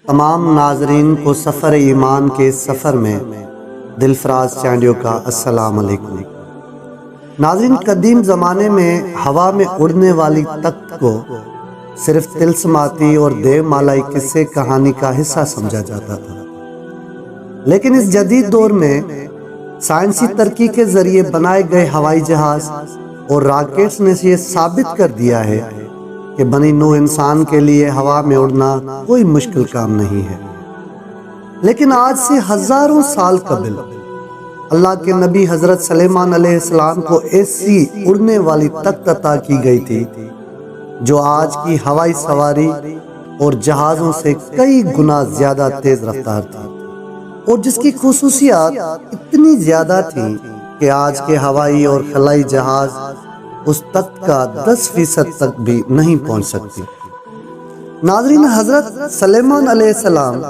تمام ناظرین کو سفر ایمان کے سفر میں دلفراز چانڈیو کا السلام علیکم۔ ناظرین، قدیم زمانے میں ہوا میں اڑنے والی تخت کو صرف طلسماتی اور دیو مالائی قصے کہانی کا حصہ سمجھا جاتا تھا، لیکن اس جدید دور میں سائنسی ترقی کے ذریعے بنائے گئے ہوائی جہاز اور راکٹس نے یہ ثابت کر دیا ہے کہ بنی نوع انسان کے لیے ہوا میں اڑنا کوئی مشکل کام نہیں ہے۔ لیکن آج سے ہزاروں سال قبل اللہ کے نبی حضرت سلیمان علیہ السلام کو ایسی اڑنے والی تخت عطا کی گئی تھی جو آج کی ہوائی سواری اور جہازوں سے کئی گنا زیادہ تیز رفتار تھی، اور جس کی خصوصیات اتنی زیادہ تھیں کہ آج کے ہوائی اور خلائی جہاز اس تخت کا 10% تک بھی نہیں پہنچ سکتی۔ ناظرین، حضرت سلیمان علیہ السلام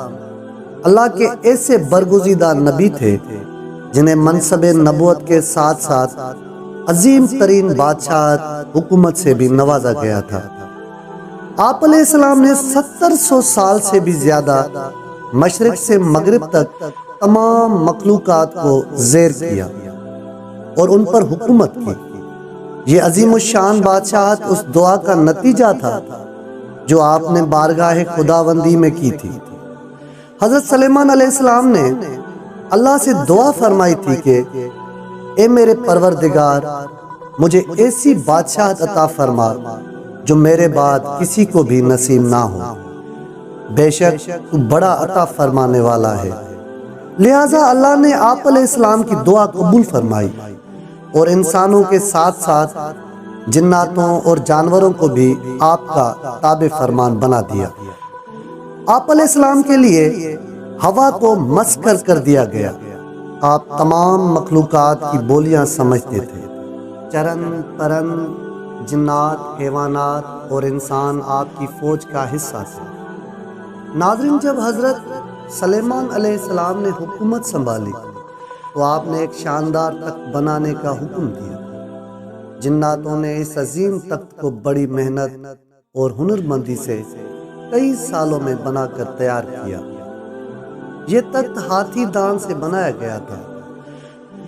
اللہ کے ایسے برگزیدہ نبی تھے جنہیں منصب نبوت کے ساتھ ساتھ عظیم ترین بادشاہت حکومت سے بھی نوازا گیا تھا۔ آپ علیہ السلام نے 700 سال سے بھی زیادہ مشرق سے مغرب تک تمام مخلوقات کو زیر کیا اور ان پر حکومت کی۔ یہ عظیم الشان بادشاہت اس دعا کا نتیجہ تھا جو آپ نے بارگاہ خداوندی میں کی تھی۔ حضرت سلیمان علیہ السلام نے اللہ سے دعا فرمائی تھی کہ اے میرے پروردگار، مجھے ایسی بادشاہت عطا فرما جو میرے بعد کسی کو بھی نصیب نہ ہو، بے شک تو بڑا عطا فرمانے والا ہے۔ لہٰذا اللہ نے آپ علیہ السلام کی دعا قبول فرمائی اور انسانوں کے ساتھ ساتھ جناتوں اور جانوروں کو بھی آپ کا تابع فرمان بنا دیا۔ آپ علیہ السلام کے لیے ہوا کو مسخر کر دیا گیا۔ آپ تمام مخلوقات کی بولیاں سمجھتے تھے۔ چرند پرند، جنات، حیوانات اور انسان آپ کی فوج کا حصہ تھے۔ ناظرین، جب حضرت سلیمان علیہ السلام نے حکومت سنبھالی تو آپ نے ایک شاندار تخت بنانے کا حکم دیا۔ جناتوں نے اس عظیم تخت کو بڑی محنت اور ہنرمندی سے کئی سالوں میں بنا کر تیار کیا۔ یہ تخت ہاتھی دان سے بنایا گیا تھا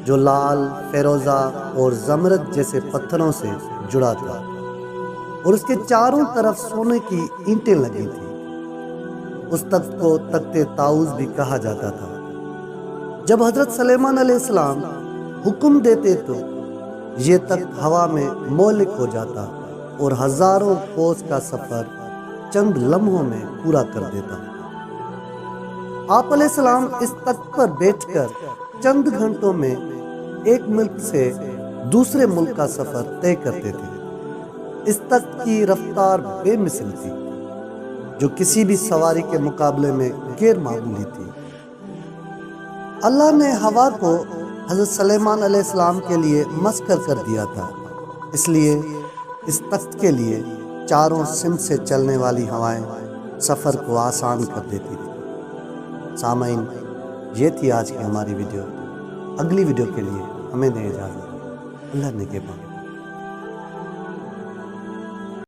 جو لال، فیروزہ اور زمرد جیسے پتھروں سے جڑا تھا، اور اس کے چاروں طرف سونے کی اینٹیں لگی تھیں۔ اس تخت کو تخت طاؤس بھی کہا جاتا تھا۔ جب حضرت سلیمان علیہ السلام حکم دیتے تو یہ تخت ہوا میں مہلک ہو جاتا اور ہزاروں کوس کا سفر چند لمحوں میں پورا کر دیتا۔ آپ علیہ السلام اس تخت پر بیٹھ کر چند گھنٹوں میں ایک ملک سے دوسرے ملک کا سفر طے کرتے تھے۔ اس تخت کی رفتار بے مثل تھی جو کسی بھی سواری کے مقابلے میں غیر معمولی تھی۔ اللہ نے ہوا کو حضرت سلیمان علیہ السلام کے لیے مسخر کر دیا تھا، اس لیے اس تخت کے لیے چاروں سمت سے چلنے والی ہوائیں سفر کو آسان کر دیتی تھی۔ سامعین، یہ تھی آج کی ہماری ویڈیو۔ اگلی ویڈیو کے لیے ہمیں دیں اجازت۔ اللہ نے کے